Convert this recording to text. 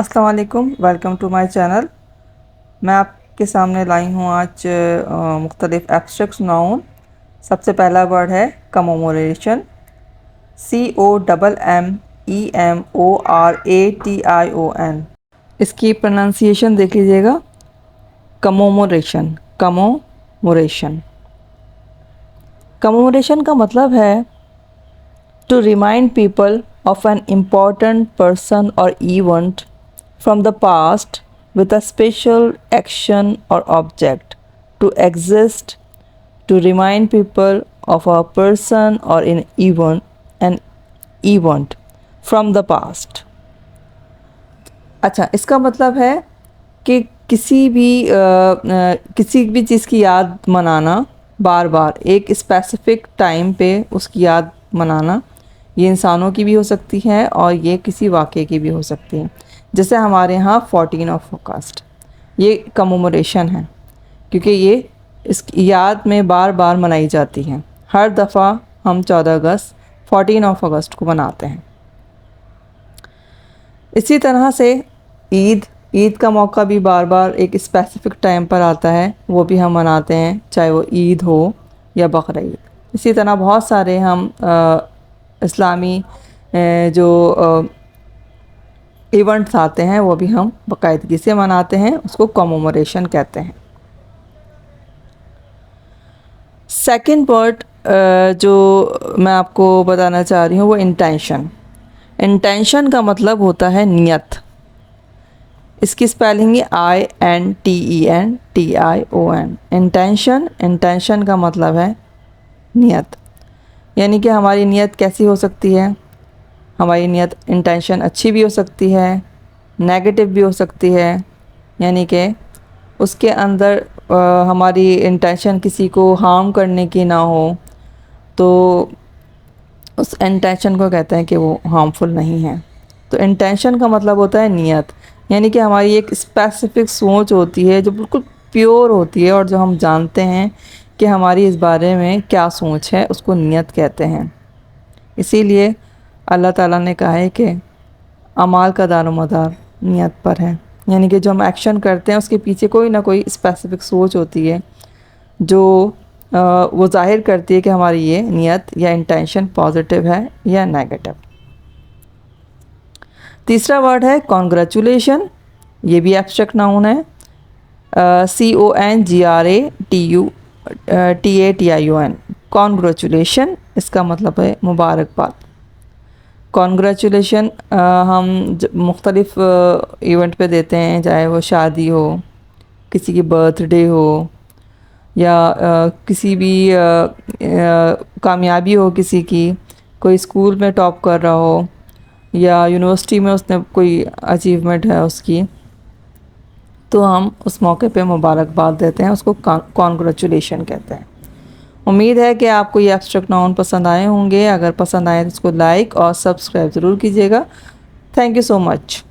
अस्सलाम वालेकुम, welcome to my channel. मैं आपके सामने लाई हूँ आज मुख्तलिफ एब्स्ट्रैक्ट नाउन। सबसे पहला वर्ड है कमोमोरेशन, COMMEMORATION। इसकी प्रोनाउंसिएशन देख लीजिएगा, कमोमोरेशन, कमोमोरेशन। कमोमोरेशन का मतलब है to remind people of an important person or event from the past with a special action or object. To exist, to remind people of a person or an event from the past. अच्छा, इसका मतलब है कि किसी भी चीज़ की याद मनाना, बार बार एक स्पेसिफिक टाइम पे उसकी याद मनाना। ये इंसानों की भी हो सकती है और ये किसी वाक़े की भी हो सकती है। जैसे हमारे यहाँ 14 ऑफ अगस्त, ये कमोमोरेशन है क्योंकि ये इस याद में बार बार मनाई जाती है। हर दफ़ा हम 14 अगस्त 14 ऑफ अगस्त को मनाते हैं। इसी तरह से ईद का मौका भी बार बार एक स्पेसिफिक टाइम पर आता है, वो भी हम मनाते हैं, चाहे वो ईद हो या बकरीद। इसी तरह बहुत सारे हम इस्लामी जो इवेंट्स आते हैं वो भी हम बाकायदगी से मनाते हैं, उसको कमोमोरेशन कहते हैं। सेकंड वर्ड जो मैं आपको बताना चाह रही हूँ वो इंटेंशन। इंटेंशन का मतलब होता है नियत। इसकी स्पेलिंग है INTENTION। इंटेंशन का मतलब है नियत, यानी कि हमारी नियत कैसी हो सकती है। हमारी नियत इंटेंशन अच्छी भी हो सकती है, नेगेटिव भी हो सकती है, यानी कि उसके अंदर हमारी इंटेंशन किसी को हार्म करने की ना हो तो उस इंटेंशन को कहते हैं कि वो हार्मफुल नहीं है। तो इंटेंशन का मतलब होता है नियत, यानी कि हमारी एक स्पेसिफिक सोच होती है जो बिल्कुल प्योर होती है और जो हम जानते हैं कि हमारी इस बारे में क्या सोच है, उसको नियत कहते हैं। इसीलिए अल्लाह ताला ने कहा है कि अमाल का दारोमदार नियत पर है, यानी कि जो हम एक्शन करते हैं उसके पीछे कोई ना कोई स्पेसिफिक सोच होती है जो वो जाहिर करती है कि हमारी ये नियत या इंटेंशन पॉजिटिव है या नेगेटिव। तीसरा वर्ड है कॉन्ग्रेचुलेशन। ये भी एब्स्ट्रैक्ट नाउन है, CONGRATULATION। कॉन्ग्रेचुलेशन, इसका मतलब है मुबारकबाद। कॉन्ग्रेचुलेशन हम मुख्तलिफ इवेंट पे देते हैं, चाहे वो शादी हो, किसी की बर्थडे हो या किसी भी कामयाबी हो किसी की, कोई स्कूल में टॉप कर रहा हो या यूनिवर्सिटी में उसने कोई अचीवमेंट है उसकी, तो हम उस मौके पे मुबारकबाद देते हैं, उसको कॉन्ग्रेचुलेशन कहते हैं। उम्मीद है कि आपको ये एब्स्ट्रैक्ट नाउन पसंद आए होंगे। अगर पसंद आए तो इसको लाइक और सब्सक्राइब ज़रूर कीजिएगा। Thank you so much.